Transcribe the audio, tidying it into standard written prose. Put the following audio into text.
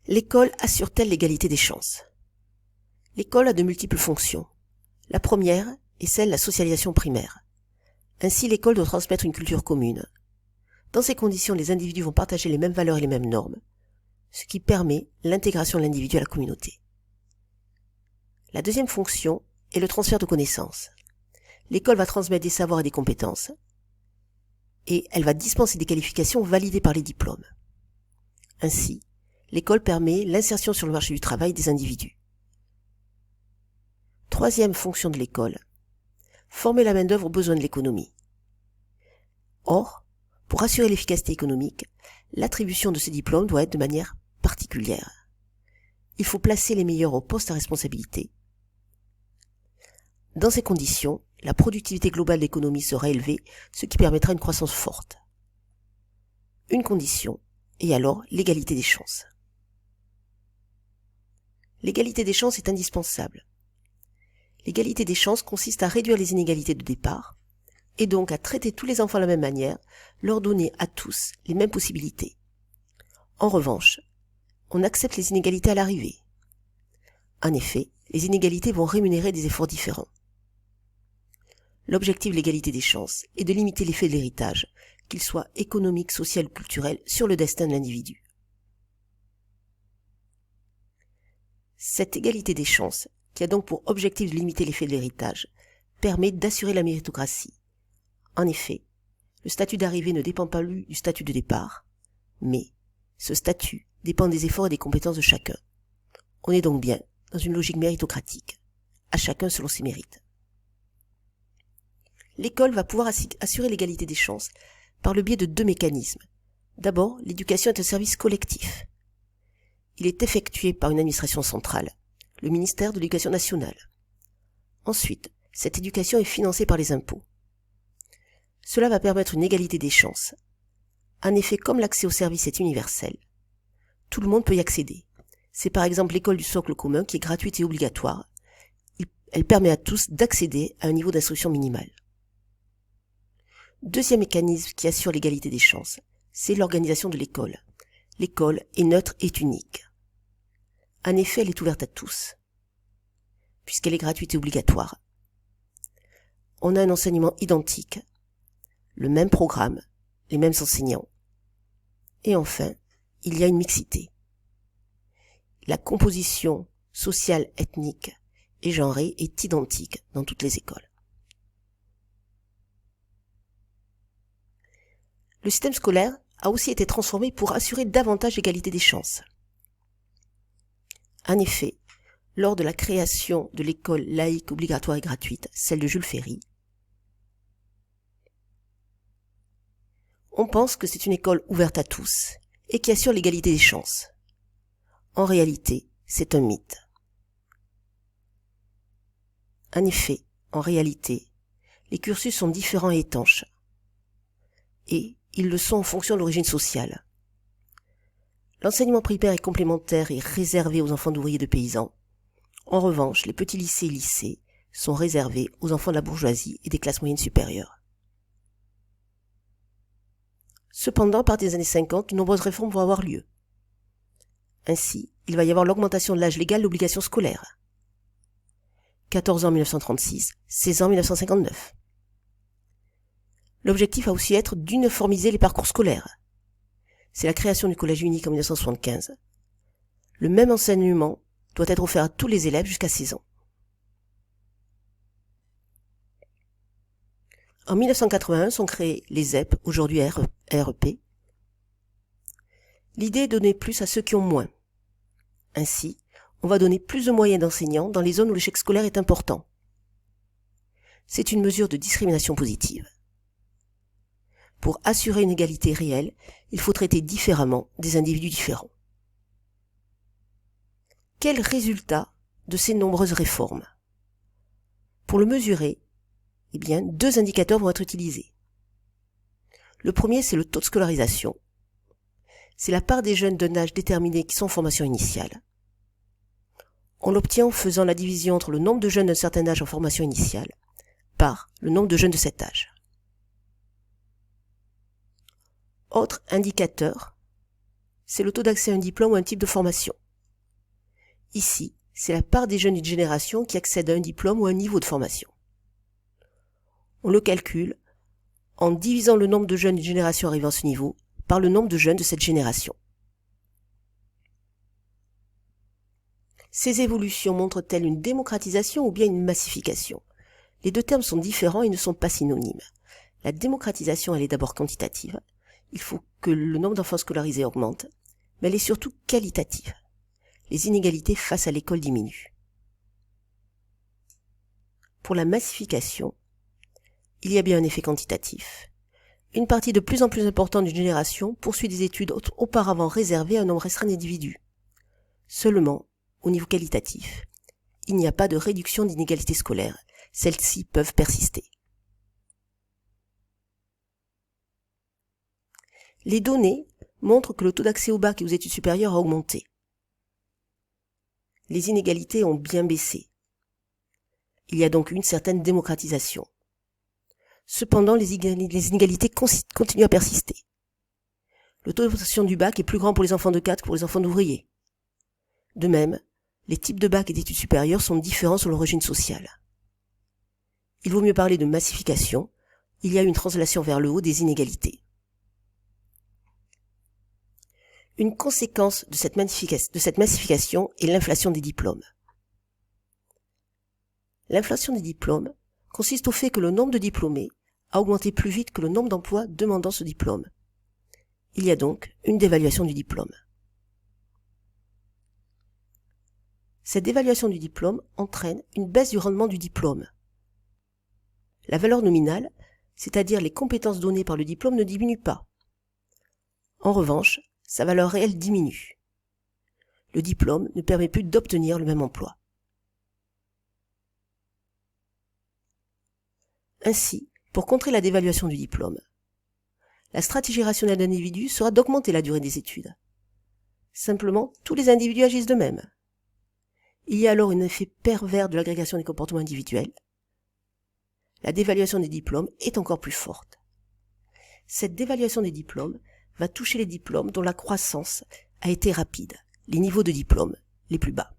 L'école assure-t-elle l'égalité des chances? L'école a de multiples fonctions. La première est celle de la socialisation primaire. Ainsi, l'école doit transmettre une culture commune. Dans ces conditions, les individus vont partager les mêmes valeurs et les mêmes normes, ce qui permet l'intégration de l'individu à la communauté. La deuxième fonction est le transfert de connaissances. L'école va transmettre des savoirs et des compétences, et elle va dispenser des qualifications validées par les diplômes. Ainsi, l'école permet l'insertion sur le marché du travail des individus. Troisième fonction de l'école, former la main-d'œuvre aux besoins de l'économie. Or, pour assurer l'efficacité économique, l'attribution de ces diplômes doit être de manière particulière. Il faut placer les meilleurs au poste à responsabilité. Dans ces conditions, la productivité globale de l'économie sera élevée, ce qui permettra une croissance forte. Une condition est alors l'égalité des chances. L'égalité des chances est indispensable. L'égalité des chances consiste à réduire les inégalités de départ, et donc à traiter tous les enfants de la même manière, leur donner à tous les mêmes possibilités. En revanche, on accepte les inégalités à l'arrivée. En effet, les inégalités vont rémunérer des efforts différents. L'objectif de l'égalité des chances est de limiter l'effet de l'héritage, qu'il soit économique, social ou culturel, sur le destin de l'individu. Cette égalité des chances, qui a donc pour objectif de limiter l'effet de l'héritage, permet d'assurer la méritocratie. En effet, le statut d'arrivée ne dépend pas lui du statut de départ, mais ce statut dépend des efforts et des compétences de chacun. On est donc bien dans une logique méritocratique, à chacun selon ses mérites. L'école va pouvoir assurer l'égalité des chances par le biais de deux mécanismes. D'abord, l'éducation est un service collectif. Il est effectué par une administration centrale, le ministère de l'Éducation nationale. Ensuite, cette éducation est financée par les impôts. Cela va permettre une égalité des chances. En effet, comme l'accès aux services est universel, tout le monde peut y accéder. C'est par exemple l'école du socle commun qui est gratuite et obligatoire. Elle permet à tous d'accéder à un niveau d'instruction minimal. Deuxième mécanisme qui assure l'égalité des chances, c'est l'organisation de l'école. L'école est neutre et unique. En effet, elle est ouverte à tous, puisqu'elle est gratuite et obligatoire. On a un enseignement identique, le même programme, les mêmes enseignants. Et enfin, il y a une mixité. La composition sociale, ethnique et genrée est identique dans toutes les écoles. Le système scolaire a aussi été transformé pour assurer davantage l'égalité des chances. En effet, lors de la création de l'école laïque obligatoire et gratuite, celle de Jules Ferry, on pense que c'est une école ouverte à tous et qui assure l'égalité des chances. En réalité, c'est un mythe. En effet, en réalité, les cursus sont différents et étanches. Et ils le sont en fonction de l'origine sociale. L'enseignement primaire et complémentaire est réservé aux enfants d'ouvriers et de paysans. En revanche, les petits lycées et lycées sont réservés aux enfants de la bourgeoisie et des classes moyennes supérieures. Cependant, à partir des années 50, de nombreuses réformes vont avoir lieu. Ainsi, il va y avoir l'augmentation de l'âge légal d'obligation scolaire. 14 ans en 1936, 16 ans en 1959. L'objectif va aussi être d'uniformiser les parcours scolaires. C'est la création du collège unique en 1975. Le même enseignement doit être offert à tous les élèves jusqu'à 16 ans. En 1981 sont créés les ZEP, aujourd'hui REP. L'idée est de donner plus à ceux qui ont moins. Ainsi, on va donner plus de moyens d'enseignants dans les zones où l'échec scolaire est important. C'est une mesure de discrimination positive. Pour assurer une égalité réelle, il faut traiter différemment des individus différents. Quel résultat de ces nombreuses réformes? Pour le mesurer, deux indicateurs vont être utilisés. Le premier, c'est le taux de scolarisation. C'est la part des jeunes d'un âge déterminé qui sont en formation initiale. On l'obtient en faisant la division entre le nombre de jeunes d'un certain âge en formation initiale par le nombre de jeunes de cet âge. Autre indicateur, c'est le taux d'accès à un diplôme ou un type de formation. Ici, c'est la part des jeunes d'une génération qui accèdent à un diplôme ou à un niveau de formation. On le calcule en divisant le nombre de jeunes d'une génération arrivant à ce niveau par le nombre de jeunes de cette génération. Ces évolutions montrent-elles une démocratisation ou bien une massification? Les deux termes sont différents et ne sont pas synonymes. La démocratisation, elle est d'abord quantitative. Il faut que le nombre d'enfants scolarisés augmente, mais elle est surtout qualitative. Les inégalités face à l'école diminuent. Pour la massification, il y a bien un effet quantitatif. Une partie de plus en plus importante d'une génération poursuit des études auparavant réservées à un nombre restreint d'individus. Seulement, au niveau qualitatif, il n'y a pas de réduction d'inégalités scolaires. Celles-ci peuvent persister. Les données montrent que le taux d'accès au bac et aux études supérieures a augmenté. Les inégalités ont bien baissé. Il y a donc une certaine démocratisation. Cependant, les inégalités continuent à persister. Le taux d'obtention du bac est plus grand pour les enfants de cadres que pour les enfants d'ouvriers. De même, les types de bac et d'études supérieures sont différents selon l'origine sociale. Il vaut mieux parler de massification. Il y a une translation vers le haut des inégalités. Une conséquence de cette massification est l'inflation des diplômes. L'inflation des diplômes consiste au fait que le nombre de diplômés a augmenté plus vite que le nombre d'emplois demandant ce diplôme. Il y a donc une dévaluation du diplôme. Cette dévaluation du diplôme entraîne une baisse du rendement du diplôme. La valeur nominale, c'est-à-dire les compétences données par le diplôme, ne diminue pas. En revanche, sa valeur réelle diminue. Le diplôme ne permet plus d'obtenir le même emploi. Ainsi, pour contrer la dévaluation du diplôme, la stratégie rationnelle d'un individu sera d'augmenter la durée des études. Simplement, tous les individus agissent de même. Il y a alors un effet pervers de l'agrégation des comportements individuels. La dévaluation des diplômes est encore plus forte. Cette dévaluation des diplômes va toucher les diplômes dont la croissance a été rapide, les niveaux de diplôme les plus bas.